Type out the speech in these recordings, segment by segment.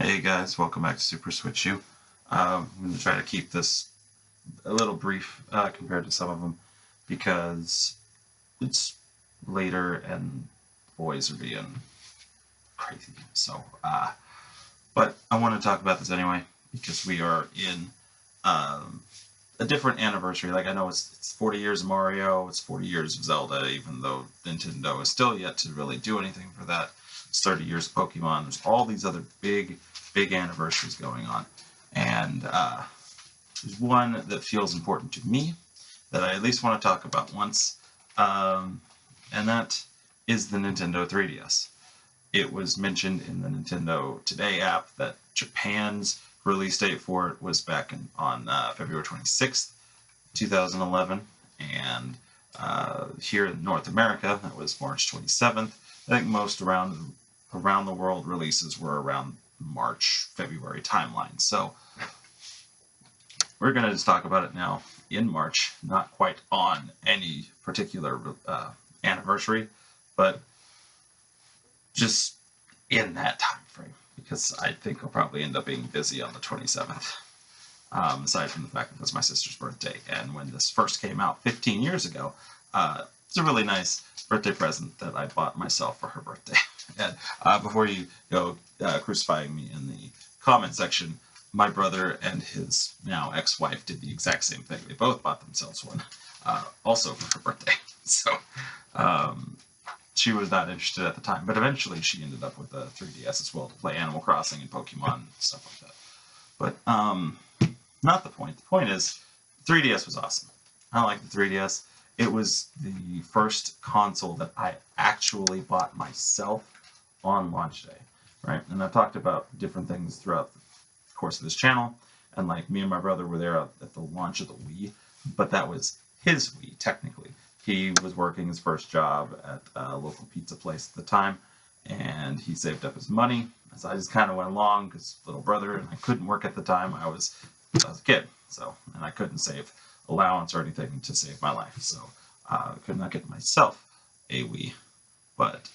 Hey guys, welcome back to Super Switch U. I'm going to try to keep this a little brief compared to some of them because it's later and boys are being crazy. But I want to talk about this anyway because we are in um, a different anniversary. Like I know it's 40 years of Mario, it's 40 years of Zelda, even though Nintendo is still yet to really do anything for that. It's 30 years of Pokemon. There's all these other big anniversaries going on, and there's one that feels important to me that I at least want to talk about once, and that is the Nintendo 3DS. It was mentioned in the Nintendo Today app that Japan's release date for it was back on February 26th, 2011, and here in North America, that was March 27th. I think most around the world releases were around March, February timeline. So we're going to just talk about it now in March, not quite on any particular anniversary, but just in that time frame, because I think I'll probably end up being busy on the 27th. Aside from the fact that it was my sister's birthday, and when this first came out 15 years ago, it's a really nice birthday present that I bought myself for her birthday. And before you go crucifying me in the comment section, my brother and his now ex-wife did the exact same thing. They both bought themselves one, also for her birthday. So she was not interested at the time, but eventually she ended up with a 3DS as well to play Animal Crossing and Pokemon and stuff like that. But not the point. The point is, 3DS was awesome. I like the 3DS. It was the first console that I actually bought myself on launch day, right? And I've talked about different things throughout the course of this channel, and like me and my brother were there at the launch of the Wii, but that was his Wii, technically. He was working his first job at a local pizza place at the time, and he saved up his money. So I just kind of went along because little brother, and I couldn't work at the time. I was a kid, so, and I couldn't save allowance or anything to save my life, so I could not get myself a Wii. But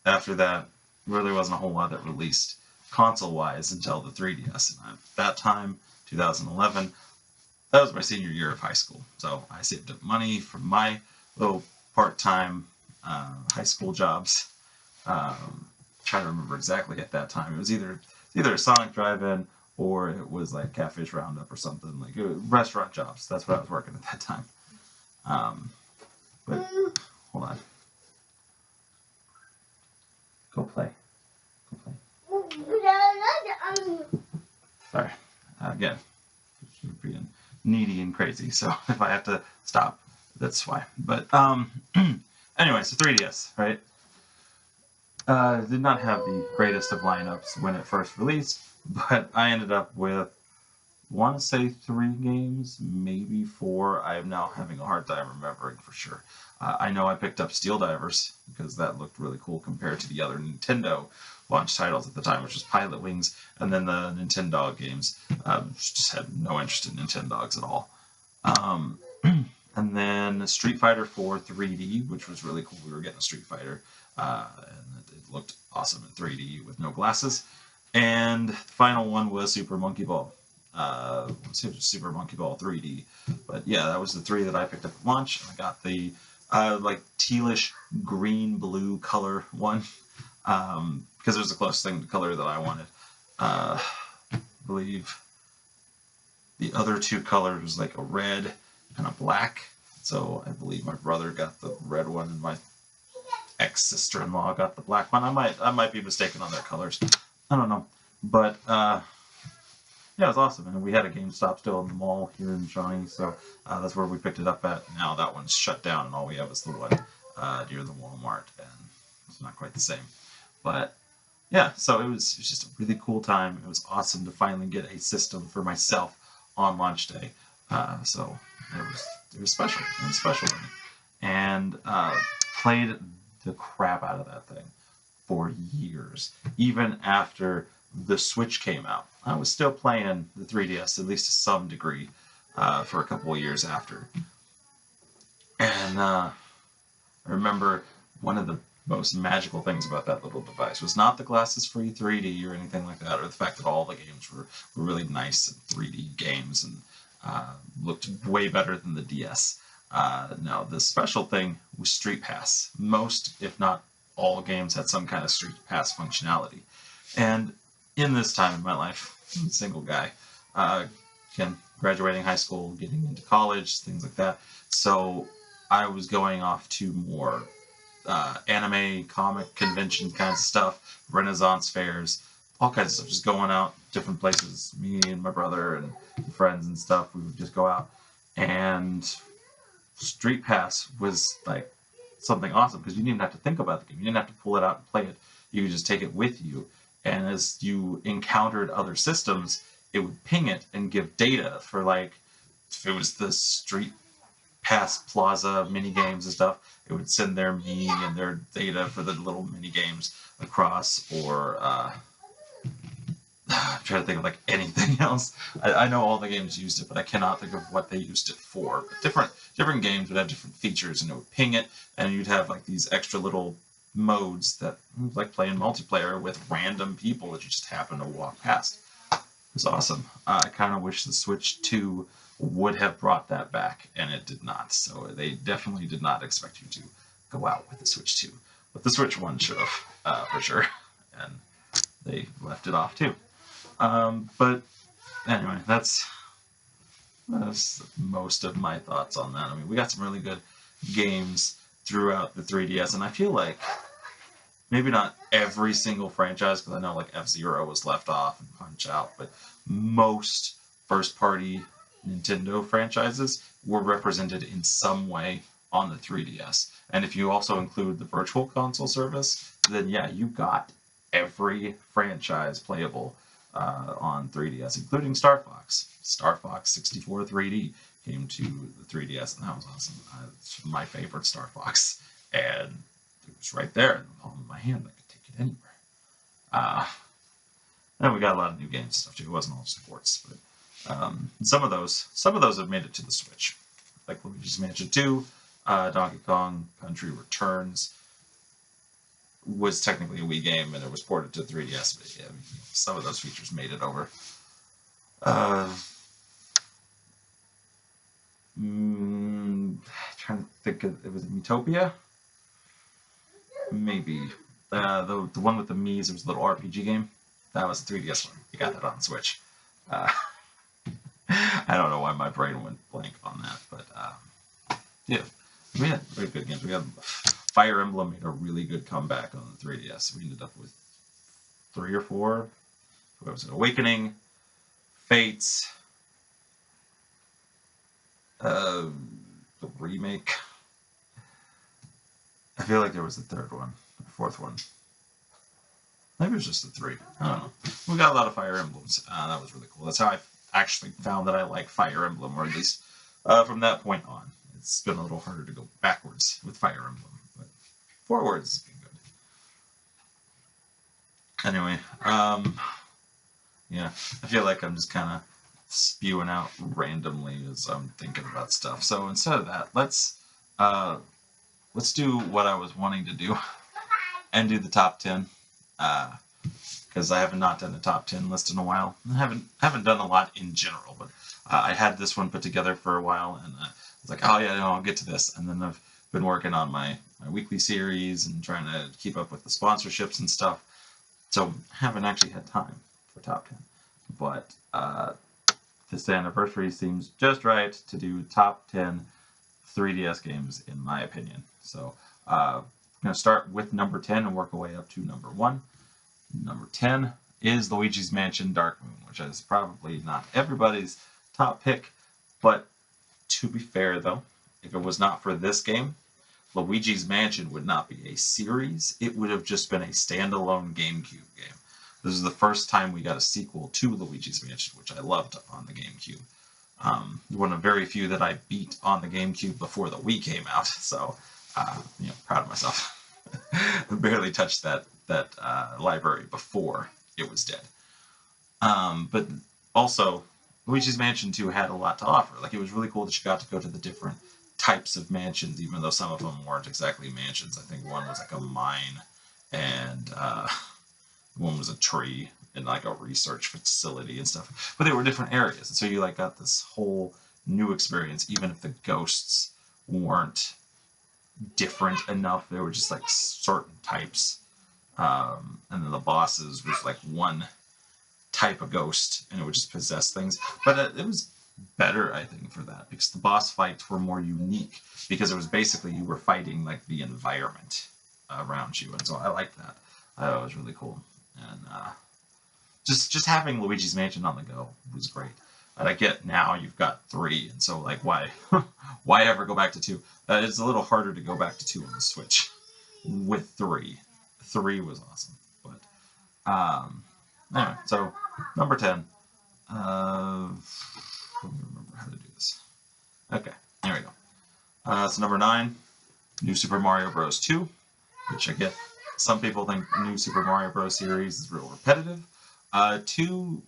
after that, really wasn't a whole lot that released console-wise until the 3DS. And at that time, 2011, that was my senior year of high school. So I saved up money from my little part-time high school jobs. Trying to remember exactly at that time. It was either a Sonic Drive-In or it was like Catfish Roundup or something, like restaurant jobs. That's what I was working at that time. But hold on. Go play. Go play. Sorry. Again, being needy and crazy. So if I have to stop, that's why. But anyway, so 3DS, right? Did not have the greatest of lineups when it first released, but I ended up with, want to say 3 games, maybe 4. I am now having a hard time remembering for sure. I know I picked up Steel Divers because that looked really cool compared to the other Nintendo launch titles at the time, which was Pilot Wings, and then the Nintendo games. Just had no interest in Nintendogs at all. And then Street Fighter 4 3D, which was really cool. We were getting a Street Fighter, and it looked awesome in 3D with no glasses. And the final one was Super Monkey Ball. Super Monkey Ball 3D. But yeah, that was the 3 that I picked up at launch. I got the like tealish green blue color one because it was the closest thing to color that I wanted. I believe the other 2 colors was like a red and a black. So I believe my brother got the red one and my ex-sister-in-law got the black one. I might be mistaken on their colors. I don't know. But yeah, it was awesome. And we had a GameStop still in the mall here in Shawnee, so that's where we picked it up at. Now that one's shut down, and all we have is the one near the Walmart, and it's not quite the same. But yeah, so it was just a really cool time. It was awesome to finally get a system for myself on launch day. So it was special. It was special to me. And played the crap out of that thing for years, even after the Switch came out. I was still playing the 3DS, at least to some degree, for a couple of years after. And I remember one of the most magical things about that little device was not the glasses-free 3D or anything like that, or the fact that all the games were really nice and 3D games and looked way better than the DS. No, the special thing was Street Pass. Most, if not all, games had some kind of Street Pass functionality. And in this time in my life, I'm a single guy, again, graduating high school, getting into college, things like that. So I was going off to more anime, comic convention kinds of stuff, Renaissance fairs, all kinds of stuff. Just going out different places. Me and my brother and friends and stuff. We would just go out, and Street Pass was like something awesome because you didn't even have to think about the game. You didn't have to pull it out and play it. You could just take it with you. And as you encountered other systems, it would ping it and give data for, like, if it was the Street Pass Plaza mini games and stuff, it would send their me and their data for the little mini games across, or I'm trying to think of like anything else. I know all the games used it, but I cannot think of what they used it for. But different games would have different features, and it would ping it, and you'd have like these extra little modes that like playing multiplayer with random people that you just happen to walk past. It was awesome. I kind of wish the Switch 2 would have brought that back, and it did not. So they definitely did not expect you to go out with the Switch 2. But the Switch 1 should have, for sure. And they left it off too. But anyway, that's most of my thoughts on that. I mean, we got some really good games throughout the 3DS, and I feel like maybe not every single franchise, because I know like F-Zero was left off and Punch-Out, but most first-party Nintendo franchises were represented in some way on the 3DS. And if you also include the Virtual Console service, then yeah, you got every franchise playable on 3DS, including Star Fox. Star Fox 64 3D came to the 3DS, and that was awesome. It's my favorite Star Fox, and it was right there in the palm of my hand. I could take it anywhere. And we got a lot of new games and stuff too. It wasn't all sports, but some of those have made it to the Switch, like Luigi's Mansion 2, Donkey Kong Country Returns was technically a Wii game, and it was ported to 3DS. But yeah, I mean, some of those features made it over. Trying to think of, it was Utopia, maybe the one with the Mii's. It was a little RPG game. That was a 3DS one. You got that on Switch. I don't know why my brain went blank on that, but yeah, we had very good games. We had Fire Emblem made a really good comeback on the 3DS. We ended up with 3 or 4. What was it? Awakening, Fates, the remake. I feel like there was a third one, a fourth one. Maybe it was just the 3. I don't know. We got a lot of Fire Emblems. That was really cool. That's how I actually found that I like Fire Emblem, or at least from that point on. It's been a little harder to go backwards with Fire Emblem, but forwards has been good. Anyway, yeah, I feel like I'm just kind of spewing out randomly as I'm thinking about stuff. So instead of that, let's do what I was wanting to do and do the top 10. Because I have not done a top 10 list in a while. I haven't done a lot in general, but I had this one put together for a while, and I was like, oh yeah, no, I'll get to this. And then I've been working on my weekly series and trying to keep up with the sponsorships and stuff. So I haven't actually had time for top 10. But this anniversary seems just right to do top 10 3DS games, in my opinion. So I'm going to start with number 10 and work our way up to number 1. Number 10 is Luigi's Mansion Dark Moon, which is probably not everybody's top pick, but to be fair though, if it was not for this game, Luigi's Mansion would not be a series. It would have just been a standalone GameCube game. This is the first time we got a sequel to Luigi's Mansion, which I loved on the GameCube. One of very few that I beat on the GameCube before the Wii came out, so proud of myself. Barely touched that library before it was dead. But also, Luigi's Mansion 2 had a lot to offer. Like, it was really cool that you got to go to the different types of mansions, even though some of them weren't exactly mansions. I think one was like a mine, and one was a tree and like a research facility and stuff. But they were different areas, and so you like got this whole new experience, even if the ghosts weren't different enough. They were just like certain types. And then the bosses was like one type of ghost, and it would just possess things. But it was better, I think, for that, because the boss fights were more unique, because it was basically you were fighting like the environment around you, and so I liked that. I thought it was really cool, and just having Luigi's Mansion on the go was great. And I get now you've got 3, and so like why why ever go back to 2? It's a little harder to go back to 2 on the Switch with 3. 3 was awesome, but anyway, so number 10. I don't remember how to do this. Okay, there we go. So number 9, New Super Mario Bros. 2, which I get. Some people think New Super Mario Bros. Series is real repetitive. 2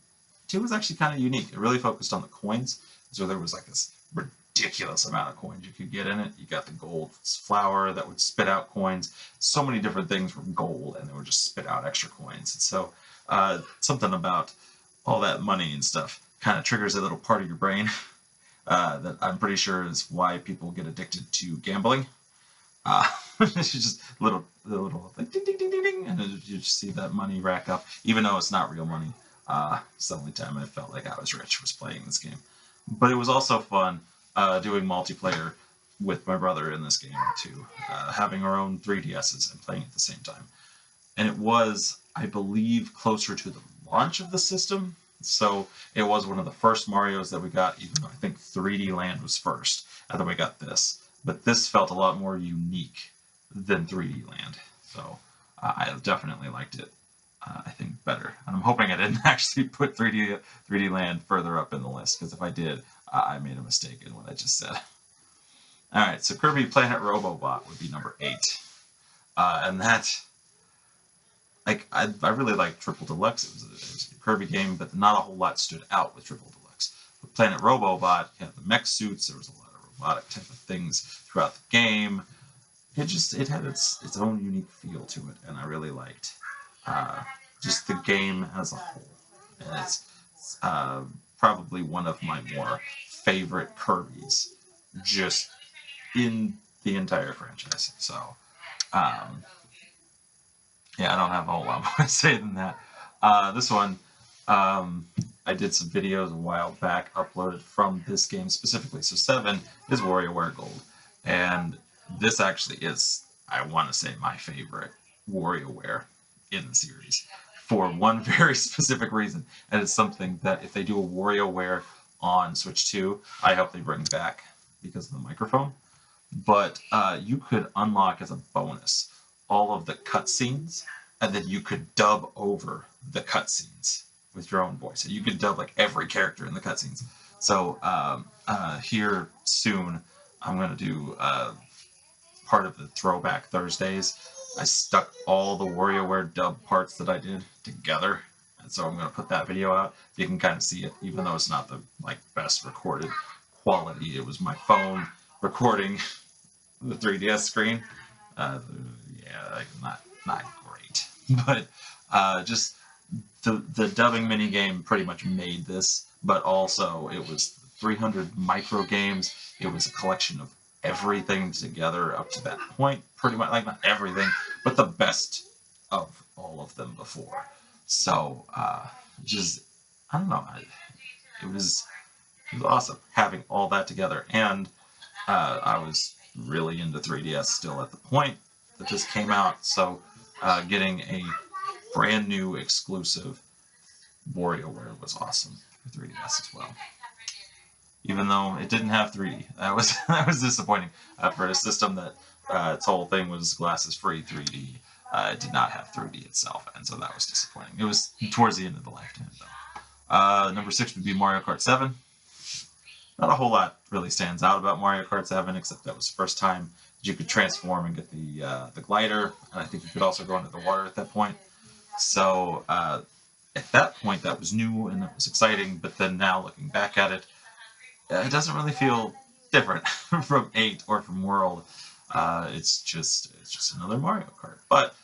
was actually kind of unique. It really focused on the coins. So there was like this ridiculous amount of coins you could get in it. You got the gold flower that would spit out coins. So many different things were gold, and they would just spit out extra coins. And so something about all that money and stuff kind of triggers a little part of your brain that I'm pretty sure is why people get addicted to gambling. It's just little like ding ding ding ding ding, and you just see that money rack up, even though it's not real money. It's the only time I felt like I was rich was playing this game. But it was also fun doing multiplayer with my brother in this game too, having our own 3DSs and playing at the same time. And it was, I believe, closer to the launch of the system. So it was one of the first Marios that we got, even though I think 3D Land was first, and then we got this. But this felt a lot more unique than 3D Land. So I definitely liked it, I think, better. And I'm hoping I didn't actually put 3D Land further up in the list, because if I did, I made a mistake in what I just said. All right, so Kirby Planet Robobot would be number 8. And that, like, I really liked Triple Deluxe. It was a Kirby game, but not a whole lot stood out with Triple Deluxe. But Planet Robobot had the mech suits. There was a lot of robotic type of things throughout the game. It had its own unique feel to it, and I really liked just the game as a whole. And it's probably one of my more favorite Kirby's, just in the entire franchise. So, yeah, I don't have a whole lot more to say than that. This one, I did some videos a while back, uploaded from this game specifically. So 7 is WarioWare Gold, and this actually is, I want to say, my favorite WarioWare in the series for one very specific reason, and it's something that if they do a WarioWare on Switch 2, I hope they bring back because of the microphone. But you could unlock as a bonus all of the cutscenes, and then you could dub over the cutscenes with your own voice. So you could dub like every character in the cutscenes. So here soon, I'm going to do part of the Throwback Thursdays. I stuck all the WarioWare dub parts that I did together, and so I'm going to put that video out. You can kind of see it, even though it's not the best recorded quality. It was my phone recording the 3DS screen. Yeah, not great, but just the dubbing minigame pretty much made this. But also, it was 300 micro games. It was a collection of everything together up to that point, pretty much, like not everything, but the best of all of them before. So just, I don't know, it was awesome having all that together. And I was really into 3DS still at the point that this came out, so getting a brand new exclusive WarioWare was awesome for 3DS as well. Even though it didn't have 3D, that was disappointing for a system that its whole thing was glasses-free 3D. It did not have 3D itself, and so that was disappointing. It was towards the end of the lifetime, though. Number 6 would be Mario Kart 7. Not a whole lot really stands out about Mario Kart 7, except that was the first time that you could transform and get the glider, and I think you could also go into the water at that point. So at that point, that was new and that was exciting, but then now looking back at it, it doesn't really feel different from 8 or from World. It's just another Mario Kart. But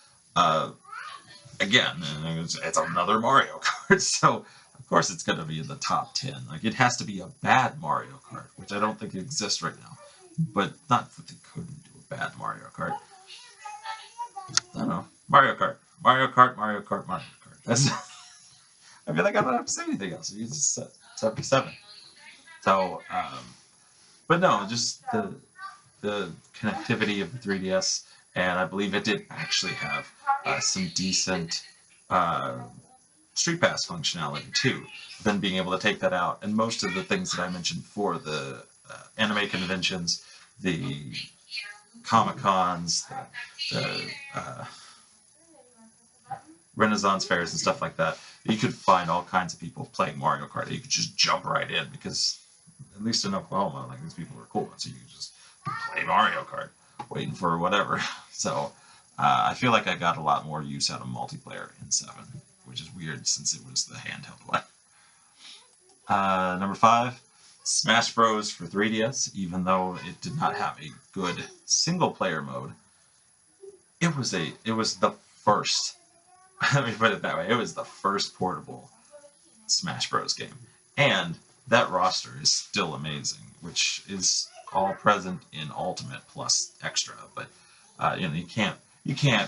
again, it's another Mario Kart, so of course it's going to be in the top 10. Like, it has to be a bad Mario Kart, which I don't think exists right now. But not that they couldn't do a bad Mario Kart. I don't know. Mario Kart. Mario Kart, Mario Kart, Mario Kart. That's I feel like I don't have to say anything else. You just said 77. So, but no, just the connectivity of the 3DS, and I believe it did actually have some decent Street Pass functionality too. Then being able to take that out, and most of the things that I mentioned for the anime conventions, the Comic Cons, the Renaissance fairs and stuff like that, you could find all kinds of people playing Mario Kart. You could just jump right in because, at least in Oklahoma, like, these people are cool, so you could just play Mario Kart, waiting for whatever. So I feel like I got a lot more use out of multiplayer in 7, which is weird since it was the handheld one. Number 5, Smash Bros. For 3DS. Even though it did not have a good single-player mode, it was the first. Let me put it that way. It was the first portable Smash Bros. Game, and that roster is still amazing, which is all present in Ultimate plus Extra. But you can't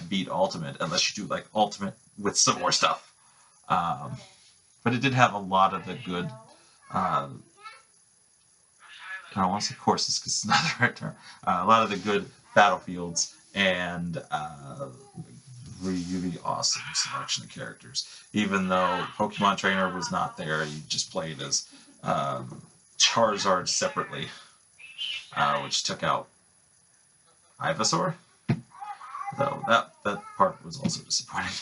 beat Ultimate unless you do like Ultimate with some more stuff. But it did have a lot of the good. I don't want to say courses because it's not the right term. A lot of the good battlefields and really awesome selection of characters. Even though Pokemon Trainer was not there, you just played as Charizard separately, which took out Ivysaur. Though that part was also disappointing.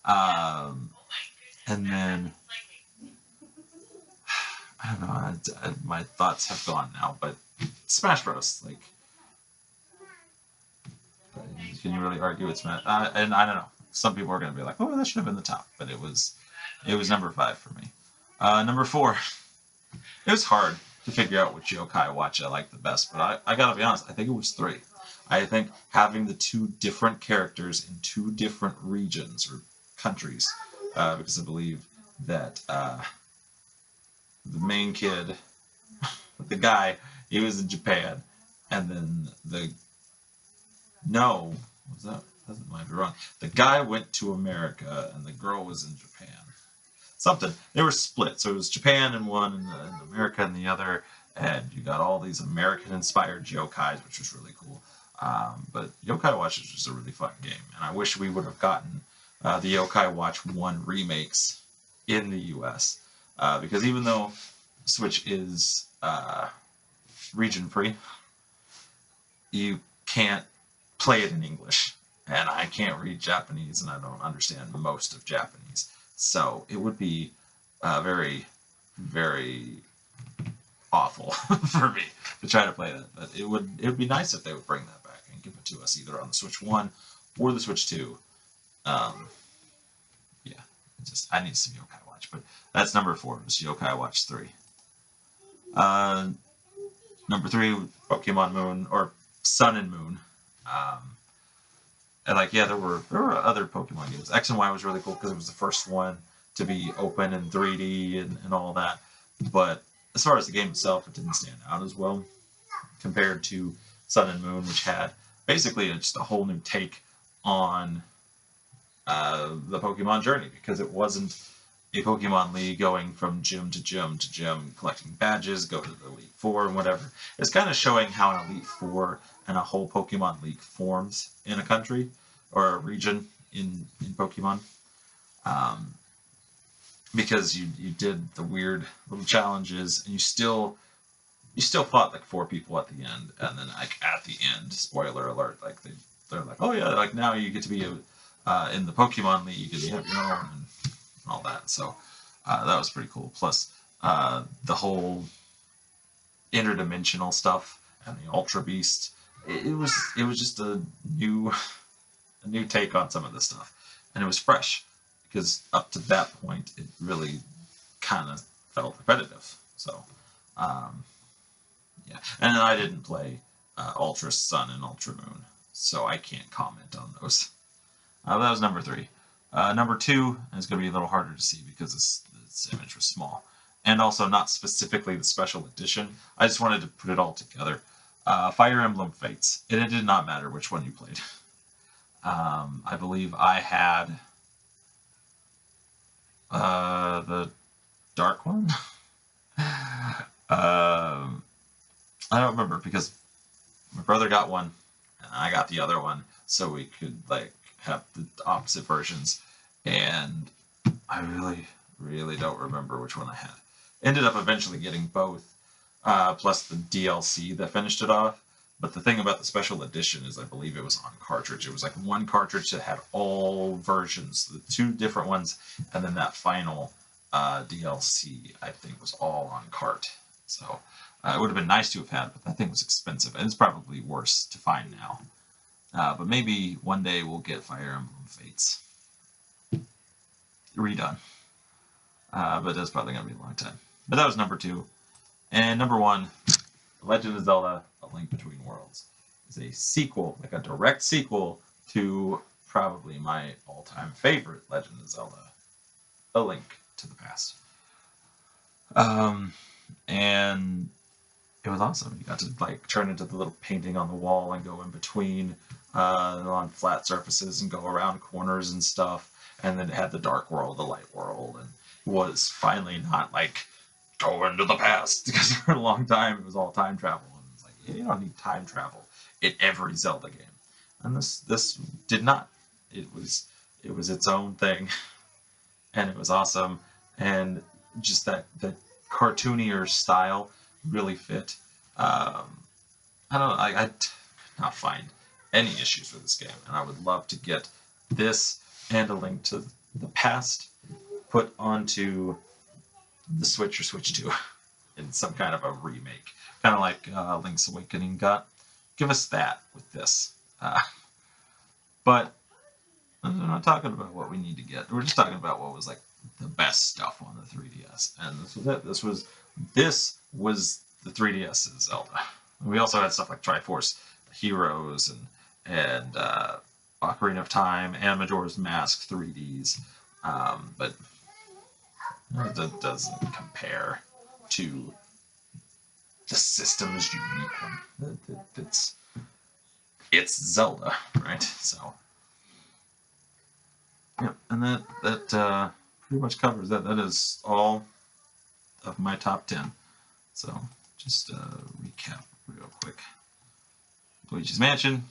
And then I don't know. My thoughts have gone now, but Smash Bros. Like, can you really argue with Smash? And I don't know. Some people are going to be like, "Oh, that should have been the top," but it was number 5 for me. Number 4. It was hard to figure out which Yokai Watch I liked the best, but I gotta be honest. I think it was 3. I think having the 2 different characters in 2 different regions or countries, because I believe that the main kid, the guy, he was in Japan, and then that might be wrong. The guy went to America, and the girl was in Japan. Something. They were split, so it was Japan in one, and America in the other, and you got all these American-inspired yokais, which was really cool. But Yokai Watch is just a really fun game, and I wish we would have gotten the Yokai Watch 1 remakes in the U.S. Because even though Switch is region-free, you can't play it in English, and I can't read Japanese, and I don't understand most of Japanese. So it would be very, very awful for me to try to play that. But it would be nice if they would bring that back and give it to us either on the Switch 1 or the Switch 2. Yeah, I need some Yokai Watch, but that's number 4. It was Yokai Watch 3. Number 3, Pokemon Moon or Sun and Moon. And there were other Pokemon games. X and Y was really cool because it was the first one to be open in 3D and all that. But as far as the game itself, it didn't stand out as well compared to Sun and Moon, which had basically just a whole new take on the Pokemon journey, because it wasn't a Pokemon League going from gym to gym to gym, collecting badges, go to the Elite Four and whatever. It's kind of showing how an Elite Four and a whole Pokemon League forms in a country or a region in Pokemon. Because you did the weird little challenges, and you still fought like 4 people at the end, and then like at the end, spoiler alert, like they're like, oh yeah, like now you get to be in the Pokemon League, and you have your own and all that. So that was pretty cool. Plus the whole interdimensional stuff and the Ultra Beast. It was just a new take on some of this stuff, and it was fresh because up to that point it really kind of felt repetitive. So yeah, Yeah, and I didn't play Ultra Sun and Ultra Moon, so I can't comment on those. That was number 3. Number 2 is going to be a little harder to see because this image was small, and also not specifically the special edition. I just wanted to put it all together. Fire Emblem Fates. It did not matter which one you played. I believe I had the dark one. I don't remember because my brother got one and I got the other one, so we could like have the opposite versions. And I really don't remember which one I had. Ended up eventually getting both, plus the DLC that finished it off. But the thing about the special edition is I believe it was on cartridge. It was like one cartridge that had all versions, the 2 different ones, and then that final DLC I think was all on cart. So it would have been nice to have had, but that thing was expensive, and it's probably worse to find now. But maybe one day we'll get Fire Emblem Fates redone. But that's probably going to be a long time. But that was number 2. And number 1, Legend of Zelda: A Link Between Worlds. It's a sequel, like a direct sequel to probably my all-time favorite Legend of Zelda: A Link to the Past. And it was awesome. You got to like turn into the little painting on the wall and go in between on flat surfaces and go around corners and stuff. And then it had the dark world, the light world, and was finally not like go into the past, because for a long time it was all time travel, and it's like, yeah, you don't need time travel in every Zelda game. And this did not. It was its own thing, and it was awesome, and just that the cartoonier style really fit. I don't know. I could not find any issues with this game, and I would love to get this and A Link to the Past put onto the Switch or Switch 2 in some kind of a remake, kind of like Link's Awakening got. Give us that with this. But I'm not talking about what we need to get. We're just talking about what was like the best stuff on the 3DS, and this was it. This was the 3DS's Zelda. We also had stuff like Triforce Heroes and Ocarina of Time and Majora's Mask 3Ds, but that doesn't compare to the system's unique one. It's Zelda, right? So, yeah, and that pretty much covers that. That is all of my top 10. So, just recap real quick. Luigi's Mansion,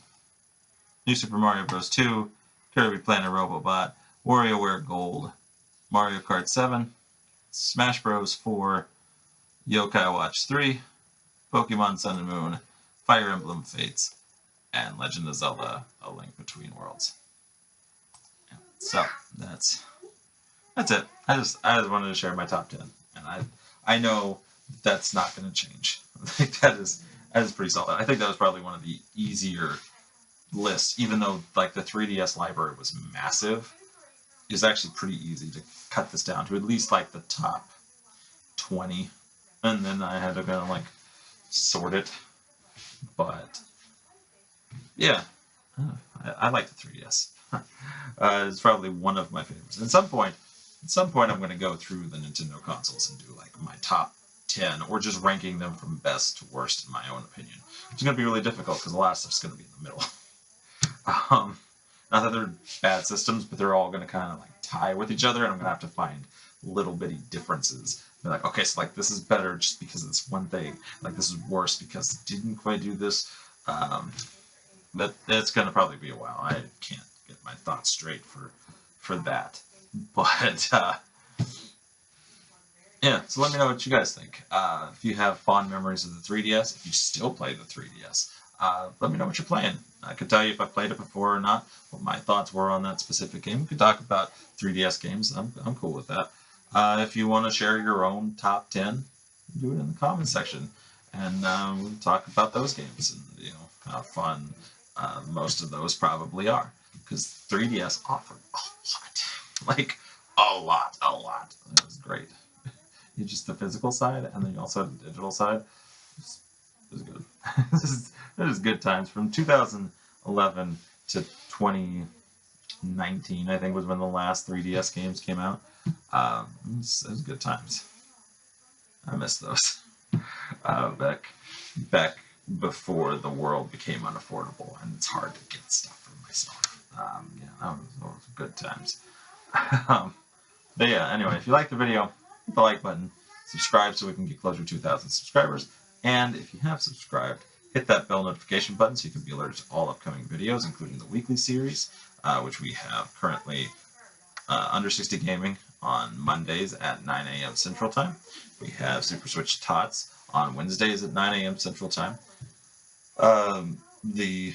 New Super Mario Bros. 2, Kirby Planet Robobot, WarioWare Gold, Mario Kart 7, Smash Bros. 4, Yokai Watch 3, Pokemon Sun and Moon, Fire Emblem Fates, and Legend of Zelda: A Link Between Worlds. Yeah, so that's it. I just wanted to share my top 10, and I know that's not going to change. I think that is pretty solid. I think that was probably one of the easier lists, even though like the 3DS library was massive. It's actually pretty easy to cut this down to at least like the top 20, and then I had to kind of like sort it. But yeah, I like the 3DS. It's probably one of my favorites. At some point, I'm going to go through the Nintendo consoles and do like my top 10, or just ranking them from best to worst in my own opinion. It's going to be really difficult because a lot of stuff's going to be in the middle. Not that they're bad systems, but they're all going to kind of like tie with each other, and I'm going to have to find little bitty differences. Be like, okay, so like this is better just because it's one thing. Like this is worse because it didn't quite do this. But it's going to probably be a while. I can't get my thoughts straight for that. But yeah, so let me know what you guys think. If you have fond memories of the 3DS, if you still play the 3DS, let me know what you're playing. I could tell you if I played it before or not, what my thoughts were on that specific game. We could talk about 3DS games. I'm cool with that. If you want to share your own top 10, do it in the comments section, and we'll talk about those games and how fun most of those probably are, because 3DS offered a lot, like a lot. It was great. You just the physical side, and then you also have the digital side. It's It was good. It was good times. From 2011 to 2019, I think, was when the last 3DS games came out. It was good times. I miss those. Back before the world became unaffordable and it's hard to get stuff for myself. Yeah, those was good times. But yeah, anyway, if you like the video, hit the like button, subscribe so we can get closer to 2,000 subscribers, and if you have subscribed, hit that bell notification button so you can be alerted to all upcoming videos, including the weekly series, which we have currently Under 60 Gaming on Mondays at 9 a.m. Central Time. We have Super Switch Tots on Wednesdays at 9 a.m. Central Time. The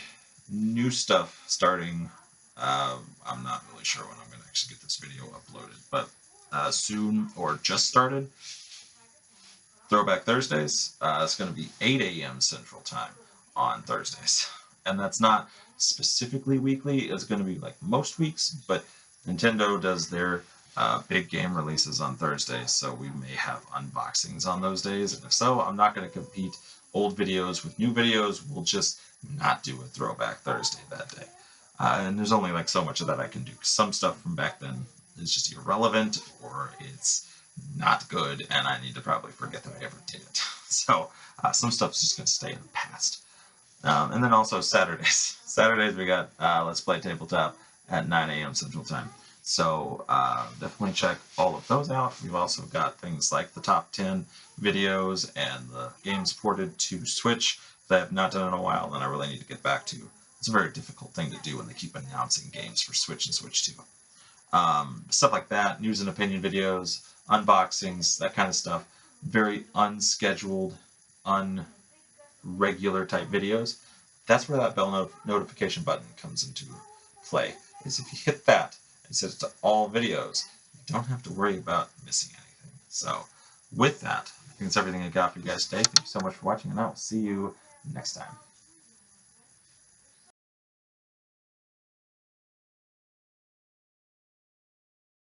new stuff starting, I'm not really sure when I'm going to actually get this video uploaded, but soon or just started. Throwback Thursdays, it's going to be 8 a.m. Central Time on Thursdays. And that's not specifically weekly, it's going to be like most weeks, but Nintendo does their big game releases on Thursdays, so we may have unboxings on those days, and if so, I'm not going to compete old videos with new videos. We'll just not do a Throwback Thursday that day. And there's only like so much of that I can do. Some stuff from back then is just irrelevant, or it's not good, and I need to probably forget that I ever did it. So some stuff's just going to stay in the past. And then also Saturdays. Saturdays we got Let's Play Tabletop at 9 a.m. Central Time. So definitely check all of those out. We've also got things like the top 10 videos and the games ported to Switch that I have not done in a while and I really need to get back to. It's a very difficult thing to do when they keep announcing games for Switch and Switch 2. Stuff like that, news and opinion videos, unboxings, that kind of stuff. Very unscheduled, unregular type videos. That's where that bell notification button comes into play. Is if you hit that and set it to all videos, you don't have to worry about missing anything. So with that, I think that's everything I got for you guys today. Thank you so much for watching, and I will see you next time.